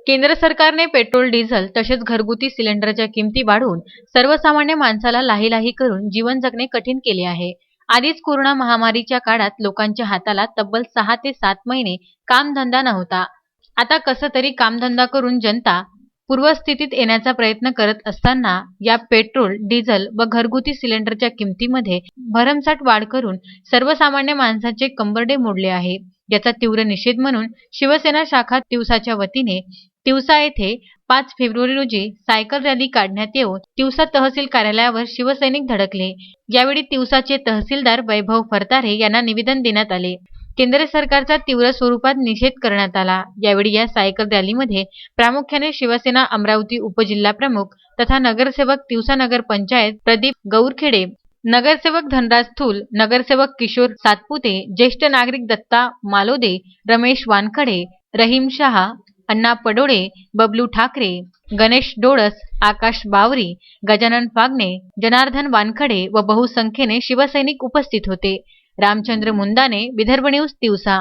केंद्र सरकारने petrol, diesel तसेच घरगुती सिलेंडरच्या किमती वाढवून सर्वसामान्य माणसाला लाहीलाही करून जीवन जगणे कठीण केले आहे. आधीच कोरोना महामारीच्या काळात लोकांच्या हाताला तब्बल 6 ते 7 महिने कामधंदा नव्हता. आता कसं तरी कामधंदा करून जनता पूर्वस्थितीत येण्याचा प्रयत्न करत असताना या पेट्रोल, डिझेल व घरगुती सिलेंडरच्या किमतीमध्ये भरमसाठ वाढ करून सर्वसामान्य माणसाचे कंबरडे मोडले आहे. याचा तीव्र निषेध म्हणून शिवसेना शाखा तिवसाच्या वतीने तिवसा येथे 5 फेब्रुवारी रोजी सायकल रॅली काढण्यात येऊन तिवसा तहसील कार्यालयावर शिवसैनिक धडकले. यावेळी तिवसाचे तहसीलदार वैभव फरतारे यांना निवेदन देण्यात आले. केंद्र सरकारचा तीव्र स्वरूपात निषेध करण्यात आला. यावेळी या सायकल रॅलीमध्ये प्रामुख्याने शिवसेना अमरावती उपजिल्हाप्रमुख तथा नगरसेवक तिवसा नगर पंचायत प्रदीप गौरखेडे, नगरसेवक धनराज थूल, नगरसेवक किशोर सातपुते, ज्येष्ठ नागरिक दत्ता मालोदे, रमेश वानखडे, रहीम शहा, अण्णा पडोळे, बबलू ठाकरे, गणेश डोळस, आकाश बावरी, गजानन फागणे, जनार्दन वानखडे व बहुसंख्येने शिवसैनिक उपस्थित होते. रामचंद्र मुंदाने, विदर्भ न्यूज, तिवसा.